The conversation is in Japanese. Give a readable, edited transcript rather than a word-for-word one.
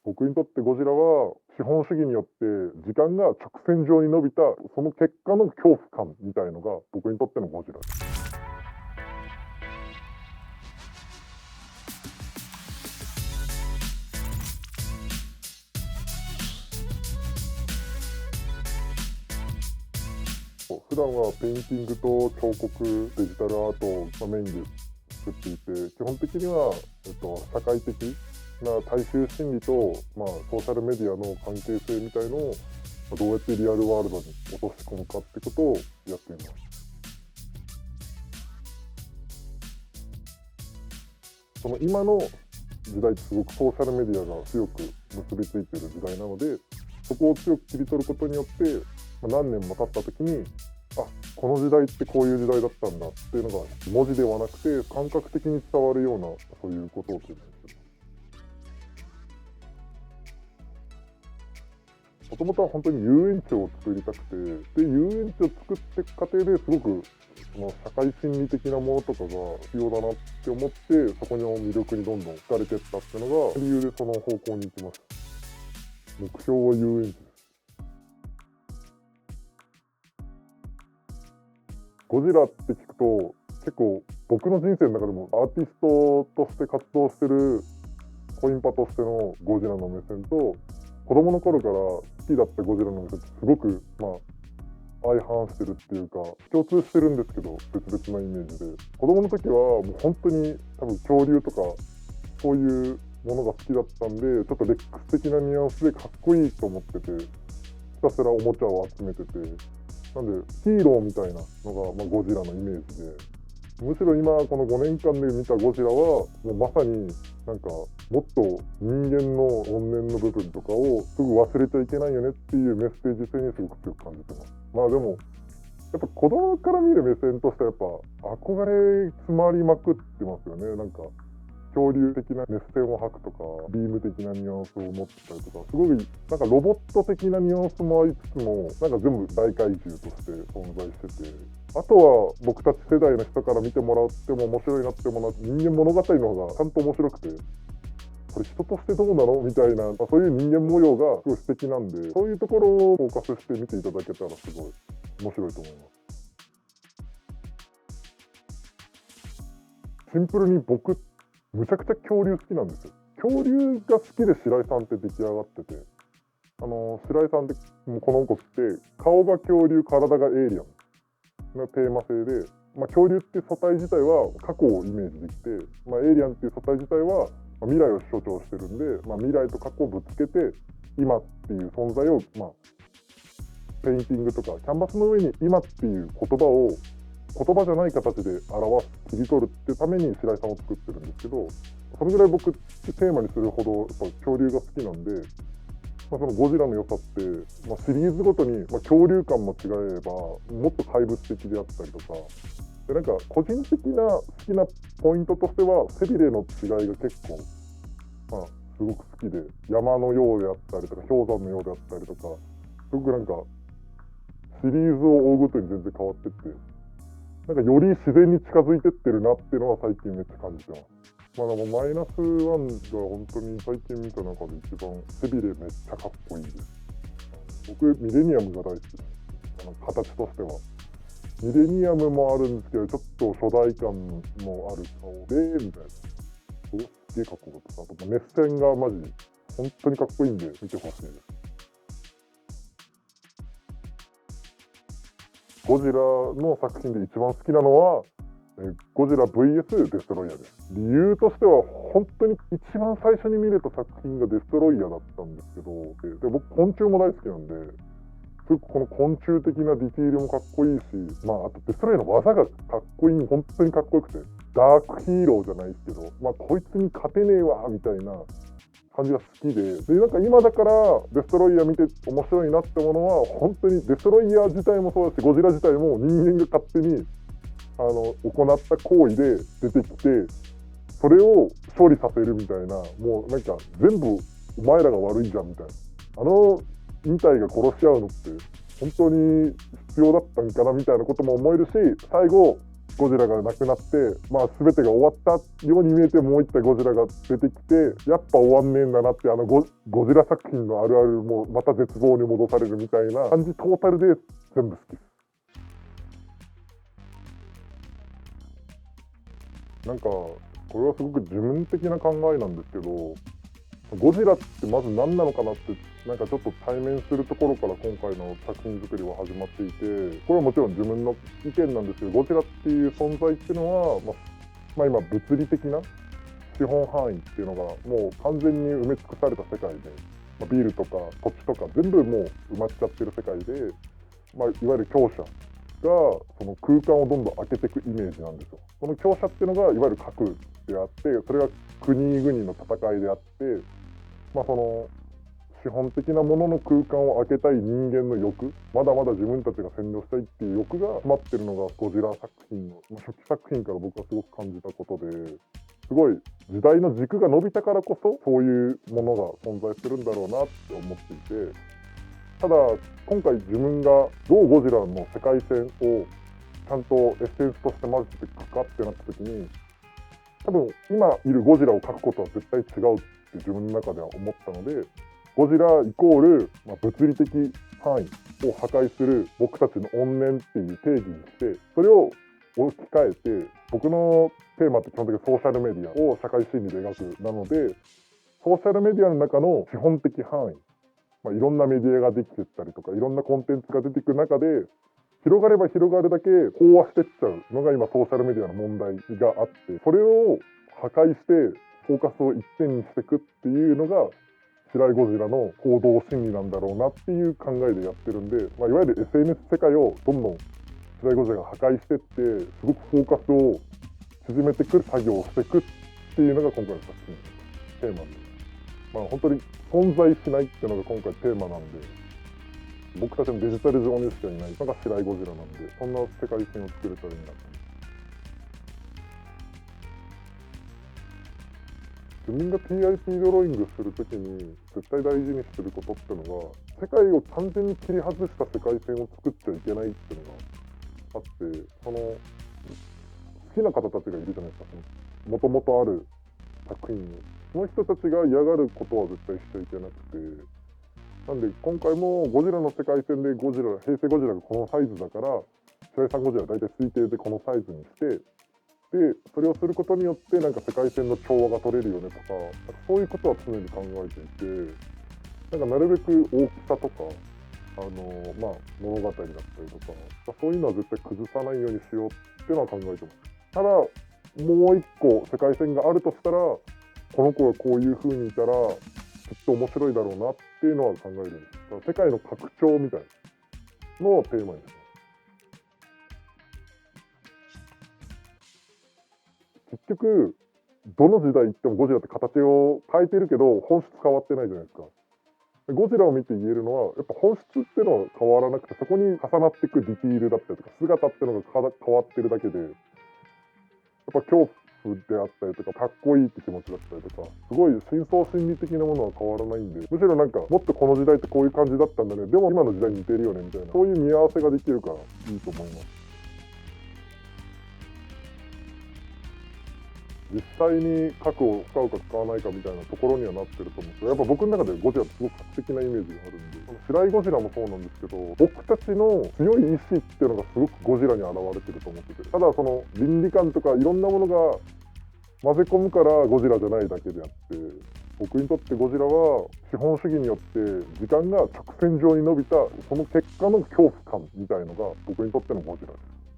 僕にとってゴジラは資本主義によって時間が直線上に伸びたその結果の恐怖感みたいのが僕にとってのゴジラです。普段はペインティングと彫刻、デジタルアートをメインで作っていて、基本的には、社会的な大衆心理と、ソーシャルメディアの関係性みたいのをどうやってリアルワールドに落とし込むかってことをやっています。その今の時代ってすごくソーシャルメディアが強く結びついている時代なので、そこを強く切り取ることによって、何年も経った時に、この時代ってこういう時代だったんだっていうのが文字ではなくて感覚的に伝わるようなそういうことを提示しています。もともとは本当に遊園地を作りたくて、で遊園地を作っていく過程ですごくその社会心理的なものとかが必要だなって思って、そこの魅力にどんどん惹かれていったっていうのが理由でその方向に行きました。目標は遊園地です。ゴジラって聞くと結構僕の人生の中でもアーティストとして活動してるコインパとしてのゴジラの目線と、子供の頃から好きだったゴジラの目線ってすごく相反してるっていうか共通してるんですけど、別々なイメージで、子供の時はもう本当に多分恐竜とかそういうものが好きだったんで、ちょっとレックス的なニュアンスでかっこいいと思ってて、ひたすらおもちゃを集めてて、なんでヒーローみたいなのが、ゴジラのイメージで、むしろ今この5年間で見たゴジラはもうまさになんかもっと人間の怨念の部分とかをすぐ忘れちゃいけないよねっていうメッセージ性にすごく強く感じてます。でもやっぱ子供から見る目線としてはやっぱ憧れ詰まりまくってますよね。なんか恐竜的な熱線を吐くとか、ビーム的なニュアンスを持ってたりとか、すごいなんかロボット的なニュアンスもありつつも、なんか全部大怪獣として存在してて、あとは僕たち世代の人から見てもらっても面白いなってもらう人間物語の方がちゃんと面白くて、これ人としてどうなのみたいな、そういう人間模様がすごい素敵なんで、そういうところをフォーカスして見ていただけたらすごい面白いと思います。シンプルに僕むちゃくちゃ恐竜好きなんですよ。恐竜が好きで白井さんって出来上がってて、白井さんってもうこの子って顔が恐竜、体がエイリアンのテーマ性で、恐竜っていう素体自体は過去をイメージできて、エイリアンっていう素体自体は未来を象徴してるんで、未来と過去をぶつけて今っていう存在を、ペインティングとかキャンバスの上に今っていう言葉を言葉じゃない形で表す、切り取るっていうために白井さんを作ってるんですけど、それぐらい僕テーマにするほどやっぱ恐竜が好きなんで、そのゴジラの良さって、シリーズごとに、恐竜感も違えばもっと怪物的であったりとかで、なんか個人的な好きなポイントとしては背びれの違いが結構、すごく好きで、山のようであったりとか氷山のようであったりとか、すごくなんかシリーズを追うごとに全然変わってって、なんかより自然に近づいてってるなっていうのは最近めっちゃ感じてます。でもマイナスワンが本当に最近見た中で一番背びれめっちゃかっこいいです。僕ミレニアムが大好きです。形としてはミレニアムもあるんですけど、ちょっと初代感もある顔でみたいな、すげえかっこよかった。あと熱線がマジ本当にかっこいいんで見てほしいです。ゴジラの作品で一番好きなのはゴジラ VS デストロイヤーです。理由としては本当に一番最初に見れた作品がデストロイヤーだったんですけど、で僕昆虫も大好きなんで、すごくこの昆虫的なディティールもかっこいいし、あとデストロイヤーの技がかっこいい、本当にかっこよくて、ダークヒーローじゃないですけど、こいつに勝てねえわみたいな感じが好きで、なんか今だからデストロイヤー見て面白いなってものは、本当にデストロイヤー自体もそうだし、ゴジラ自体も人間が勝手に行った行為で出てきて、それを処理させるみたいな、もうなんか全部お前らが悪いじゃんみたいな、2体が殺し合うのって本当に必要だったんかなみたいなことも思えるし、最後ゴジラがなくなって、全てが終わったように見えてもう一体ゴジラが出てきて、やっぱ終わんねえんだなって、ゴジラ作品のあるあるもまた絶望に戻されるみたいな感じ、トータルで全部好きです。なんかこれはすごく自分的な考えなんですけど、ゴジラってまず何なのかなって、なんかちょっと対面するところから今回の作品作りは始まっていて、これはもちろん自分の意見なんですけど、ゴジラっていう存在っていうのは、今物理的な資本範囲っていうのがもう完全に埋め尽くされた世界で、ビルとか土地とか全部もう埋まっちゃってる世界で、いわゆる強者がその空間をどんどん開けていくイメージなんですよ。その強者っていうのがいわゆる核であって、それが国々の戦いであって、その資本的なものの空間を開けたい人間の欲、まだまだ自分たちが占領したいっていう欲が詰まってるのがゴジラ作品の初期作品から僕はすごく感じたことで、すごい時代の軸が伸びたからこそそういうものが存在するんだろうなって思っていて、ただ今回自分がどうゴジラの世界線をちゃんとエッセンスとして混ぜていくかってなった時に、多分今いるゴジラを描くことは絶対違うって自分の中では思ったので、ゴジライコール、物理的範囲を破壊する僕たちの怨念っていう定義にして、それを置き換えて、僕のテーマって基本的にソーシャルメディアを社会心理で描くなので、ソーシャルメディアの中の資本的範囲、いろんなメディアができてったりとか、いろんなコンテンツが出てくる中で、広がれば広がるだけ飽和してっちゃうのが今ソーシャルメディアの問題があって、それを破壊してフォーカスを一点にしていくっていうのが白井ゴジラの行動心理なんだろうなっていう考えでやってるんで、いわゆる SNS 世界をどんどん白井ゴジラが破壊してって、すごくフォーカスを縮めてくる作業をしていくっていうのが今回の作品のテーマです。本当に存在しないっていうのが今回テーマなんで、僕たちのデジタル上にしかいないのが白井ゴジラなんで、そんな世界線を作れたらいいなと。自分が TIP ドローイングするときに絶対大事にすることっていうのが、世界を完全に切り外した世界線を作っちゃいけないっていうのがあって、その好きな方たちがいるじゃないですか、もともとある作品に。その人たちが嫌がることは絶対しちゃいけなくて、なんで今回もゴジラの世界線で平成ゴジラがこのサイズだから、白井さんゴジラは大体推定でこのサイズにして、でそれをすることによってなんか世界線の調和が取れるよねとか、そういうことは常に考えていて、なるべく大きさとか物語だったりとか、そういうのは絶対崩さないようにしようっていうのは考えてます。ただもう一個世界線があるとしたら、この子がこういう風にいたらきっと面白いだろうなっていうのは考えるんです。だから世界の拡張みたいなのをテーマにしてます。結局どの時代行ってもゴジラって形を変えてるけど本質変わってないじゃないですか。ゴジラを見て言えるのはやっぱ本質っていうのは変わらなくて、そこに重なっていくディティールだったりとか姿っていうのが変わってるだけで、やっぱ恐怖であったりとかかっこいいって気持ちだったりとか、すごい深層心理的なものは変わらないんで、むしろなんかもっとこの時代ってこういう感じだったんだね、でも今の時代に似てるよねみたいな、そういう見合わせができるからいいと思います。実際に核を使うか使わないかみたいなところにはなってると思うんですけど、やっぱ僕の中でゴジラってすごく画期的なイメージがあるんで、白井ゴジラもそうなんですけど、僕たちの強い意志っていうのがすごくゴジラに現れてると思ってて、ただその倫理観とかいろんなものが混ぜ込むからゴジラじゃないだけであって、僕にとってゴジラは資本主義によって時間が直線上に伸びたその結果の恐怖感みたいのが僕にとってのゴジラです。